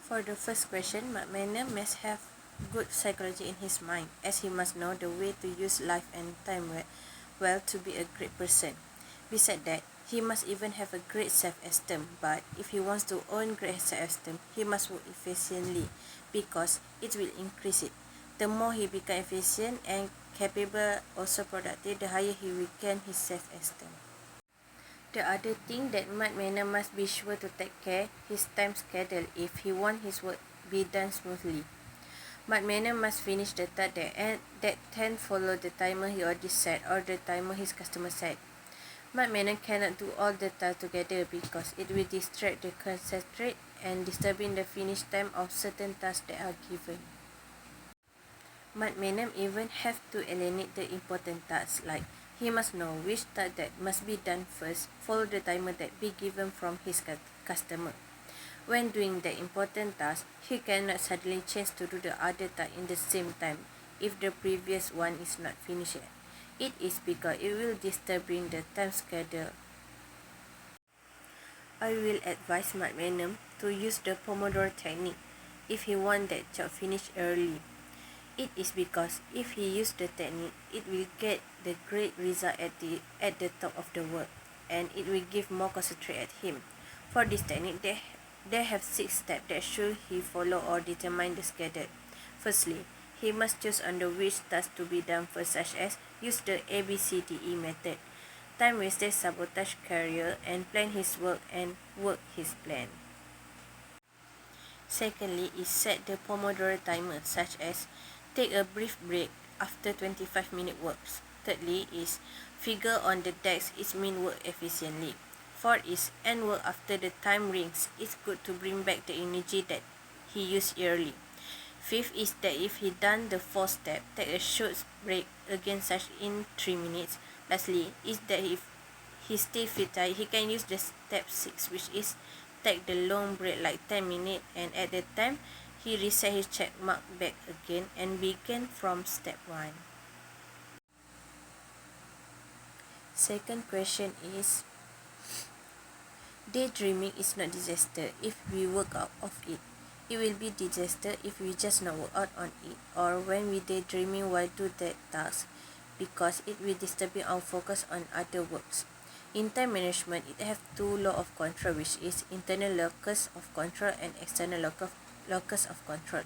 For the first question, McMahon must have good psychology in his mind, as he must know the way to use life and time well to be a great person. Besides that, he must even have a great self-esteem, but if he wants to earn great self-esteem, he must work efficiently, because it will increase it. The more he becomes efficient and capable, also productive, the higher he will gain his self-esteem. The other thing that Matt Manor must be sure to take care his time schedule if he want his work be done smoothly. Matt Manor must finish the task that 10 follow the timer he already set or the timer his customer set. Matt Manor cannot do all the tasks together because it will distract the concentrate and disturbing the finish time of certain tasks that are given. Matt Manor even have to eliminate the important tasks, like he must know which task that must be done first, follow the timer that be given from his customer. When doing the important task, he cannot suddenly change to do the other task in the same time if the previous one is not finished yet. It is because it will disturb the time schedule. I will advise Matt Manor to use the Pomodoro technique if he want that job finished early. It is because if he use the technique, it will get the great result at the top of the work, and it will give more concentrate at him. For this technique, they have 6 steps that should he follow or determine the schedule. Firstly, he must choose on the which task to be done first, such as use the ABCDE method, time wasted, sabotage career, and plan his work and work his plan. Secondly, is set the Pomodoro timer, such as take a brief break after 25-minute works. Thirdly is figure on the desk is mean work efficiently. Fourth is end work after the time rings. It's good to bring back the energy that he used early. Fifth is that if he done the 4th step, take a short break again such in 3 minutes. Lastly is that if he still feel tired, he can use the step 6, which is take the long break like 10 minutes, and at the time he reset his check mark back again and begin from step 1. Second question is, daydreaming is not disaster if we work out of it. It will be disaster if we just not work out on it, or when we daydreaming while do that task, because it will disturb our focus on other works. In time management, it have 2 laws of control, which is internal locus of control and external locus of control.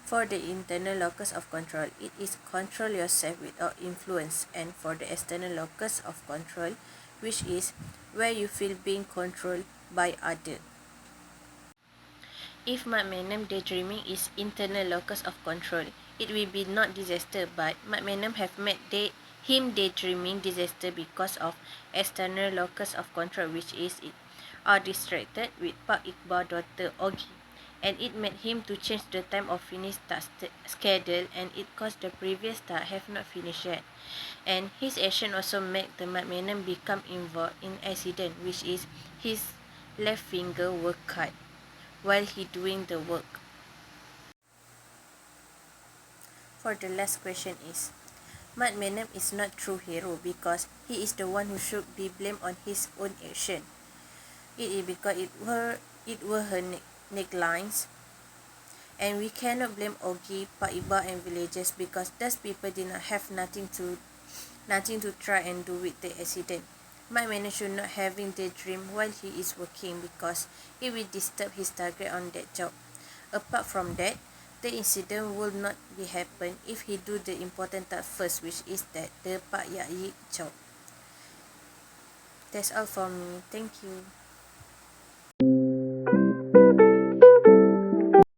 For the internal locus of control, it is control yourself without influence, and for the external locus of control, which is where you feel being controlled by other. If McManam daydreaming is internal locus of control, it will be not disaster, but McManam have made him daydreaming disaster because of external locus of control, which is it are distracted with Pak Iqbal daughter Ogi, and it made him to change the time of finished task schedule, and it caused the previous task have not finished yet. And his action also made the McManam become involved in accident, which is his left finger were cut while he doing the work. For the last question is, Matt Manam is not true hero because he is the one who should be blamed on his own action. It is because it were her necklines, and we cannot blame Ogi, Paiba and villagers because those people did not have nothing to try and do with the accident. Matt Manam should not having daydream while he is working because it will disturb his target on that job. Apart from that, the incident will not be happen if he do the important task first, which is that the Pak Yai job. That's all from me. Thank you.